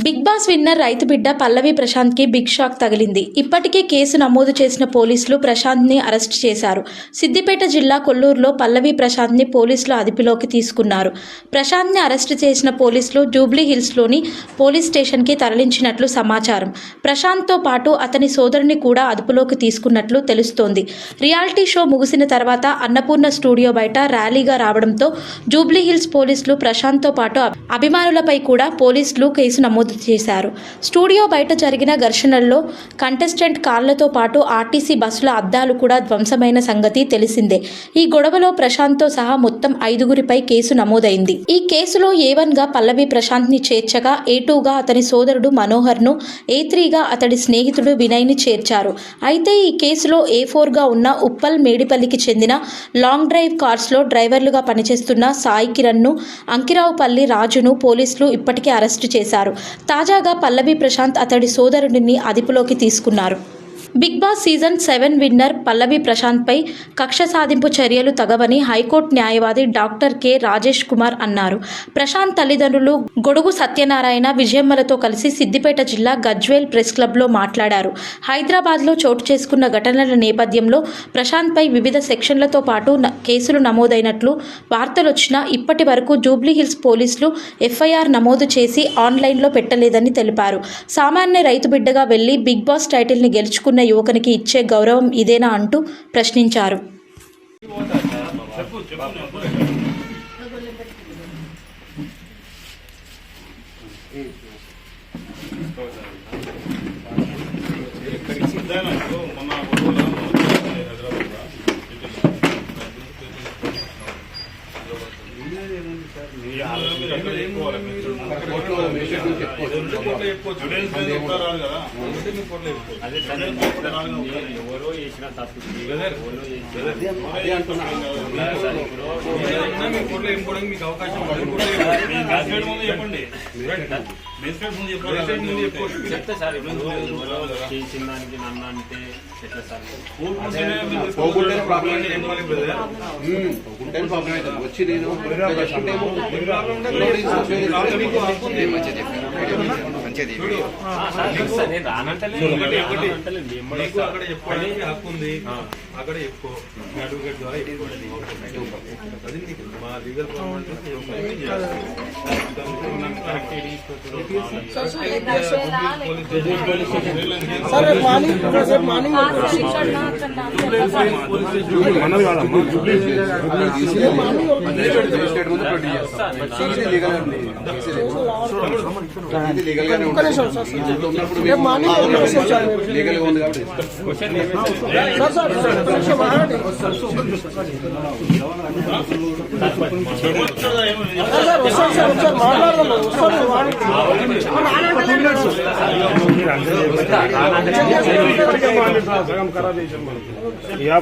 Big boss winner రైతు బిడ్డ పల్లవి ప్రశాంత్కి big shock తగిలింది. ఇప్పటికే కేసు నమోదు చేసిన పోలీసులు ప్రశాంత్ని అరెస్ట్ చేశారు. సిద్దిపేట జిల్లా కొల్లూరులో పల్లవి ప్రశాంత్ని పోలీసులు అదుపులోకి తీసుకున్నారు. ప్రశాంత్ని అరెస్ట్ చేసిన పోలీసులు జూబ్లీ హిల్స్లోని పోలీస్ స్టేషన్కి తరలించినట్లు సమాచారం. ప్రశాంత్తో పాటు అతని సోదరుని కూడా అదుపులోకి తీసుకున్నట్లు తెలుస్తోంది. రియాలిటీ షో ముగిసిన తర్వాత అన్నపూర్ణ స్టూడియో బయట ర్యాలీగా రావడంతో జూబ్లీ హిల్స్ పోలీసులు ప్రశాంత్తో పాటు అభిమానులపై కూడా పోలీసులు కేసు నమోదు చేశారు. స్టూడియో బయట జరిగిన ఘర్షణల్లో కంటెస్టెంట్ కార్లతో పాటు ఆర్టీసీ బస్సుల అద్దాలు కూడా ధ్వంసమైన సంగతి తెలిసిందే. ఈ గొడవలో ప్రశాంత్తో సహా మొత్తం 5గురిపై కేసు నమోదైంది. ఈ కేసులో A1గా పల్లవి ప్రశాంత్ని చేర్చగా A2గా అతని సోదరుడు మనోహర్ను, A3గా అతడి స్నేహితుడు వినయ్ని చేర్చారు. అయితే ఈ కేసులో A4గా ఉన్న ఉప్పల్ మేడిపల్లికి చెందిన లాంగ్ డ్రైవ్ కార్స్లో డ్రైవర్లుగా పనిచేస్తున్న సాయి కిరణ్ను, అంకిరావుపల్లి రాజును పోలీసులు ఇప్పటికే అరెస్టు చేశారు. తాజాగా పల్లవి ప్రశాంత్ అతడి సోదరుడిని అదుపులోకి తీసుకున్నారు. బిగ్ బాస్ సీజన్ 7 విన్నర్ పల్లవి ప్రశాంత్పై కక్ష సాధింపు చర్యలు తగవని హైకోర్టు న్యాయవాది డాక్టర్ కె రాజేష్ కుమార్ అన్నారు. ప్రశాంత్ తల్లిదండ్రులు గొడుగు సత్యనారాయణ, విజయమ్మలతో కలిసి సిద్దిపేట జిల్లా గజ్వేల్ ప్రెస్ క్లబ్లో మాట్లాడారు. హైదరాబాద్లో చోటు చేసుకున్న ఘటనల నేపథ్యంలో ప్రశాంత్పై వివిధ సెక్షన్లతో పాటు కేసులు నమోదైనట్లు వార్తలొచ్చినా ఇప్పటి వరకు జూబ్లీ హిల్స్ పోలీసులు FIR నమోదు చేసి ఆన్లైన్లో పెట్టలేదని తెలిపారు. సామాన్య రైతు బిడ్డగా వెళ్లి బిగ్ బాస్ టైటిల్ని గెలుచుకున్న యువకునికి ఇచ్చే గౌరవం ఇదేనా అంటూ ప్రశ్నించారు. చెప్తా సార్ చేసిన దానికి నన్ను అంటే ఎట్లా సార్ వచ్చి నేను అక్కడ చెప్పడానికి హక్కు ఉంది, అక్కడ చెప్పుకో అడ్వకేట్ ద్వారా అది మా లీగల్ లీగల్ గా ఉంది కాబట్టి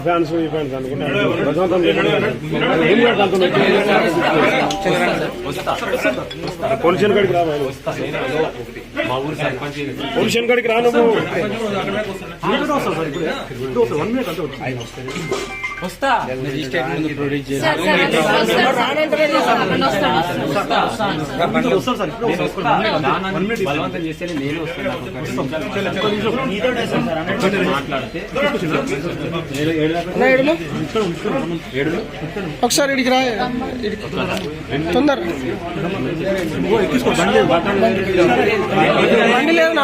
ఫ్యాన్స్ అనుకుంటే పొల్యూషన్ కాడికి రా, మా ఊరు సర్పంచ్ పొల్యూషన్ కాడికి రా నువ్వు వస్తా బలవంతం చేస్తే నేను మాట్లాడితే ఒకసారి ఇడికి రా తొందర బండి లేదు నా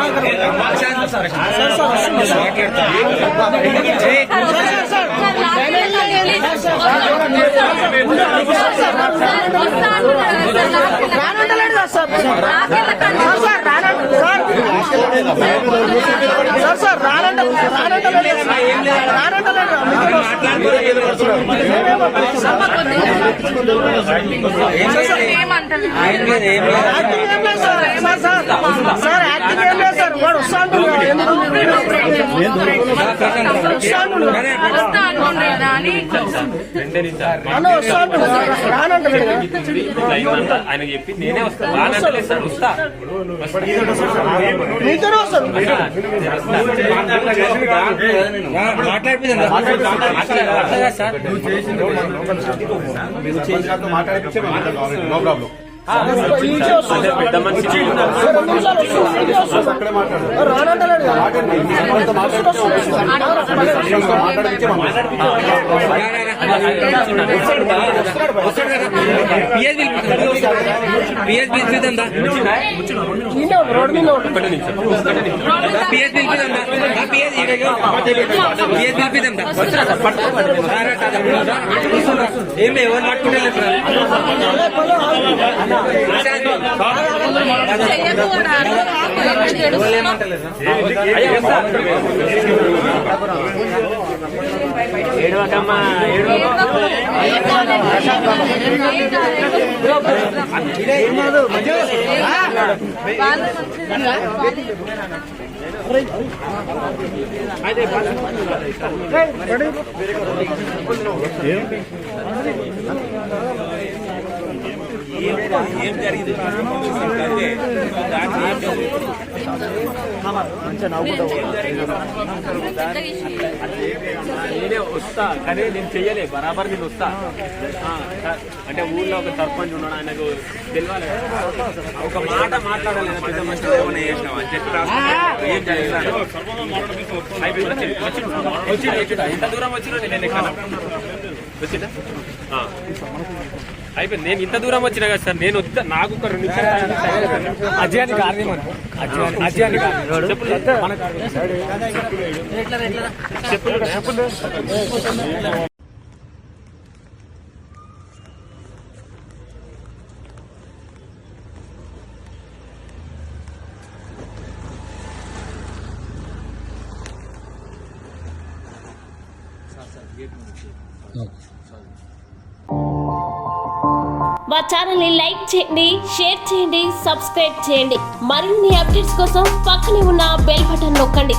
ఆయన చెప్పి నేనే వస్తాను వస్తా మాట్లాడితే నో ప్రాబ్లం. అదే పెద్ద మనిషి ఏమి ఎవరు పట్టుకుంటే ఏడవకమ్మా ఏం జరిగింది నేనే వస్తా కానీ నేను చెయ్యలే బరాబర్ నేను వస్తా అంటే ఊళ్ళో ఒక సర్పంచ్ ఉన్నాడు ఆయనకు తెలియాలి ఒక మాట మాట్లాడాలి పెద్ద మనిషి ఏమైనా చేసినావా అని చెప్పి ఏం జరిగింది వచ్చిందా ఇంత దూరం వచ్చినా నేను ఎక్కడ వచ్చిందా అయిపోయింది నేను ఇంత దూరం వచ్చినా కదా సార్ నేను వద్దా నాకు ఒక 2 నిమిషాలు అజయాన్ని కారణం అజయాన్ని చెప్పులు మా ఛానల్ ని లైక్ చేయండి, షేర్ చేయండి, సబ్స్క్రైబ్ చేయండి. మరిన్ని అప్డేట్స్ కోసం పక్కనే ఉన్న బెల్ బటన్ నొక్కండి.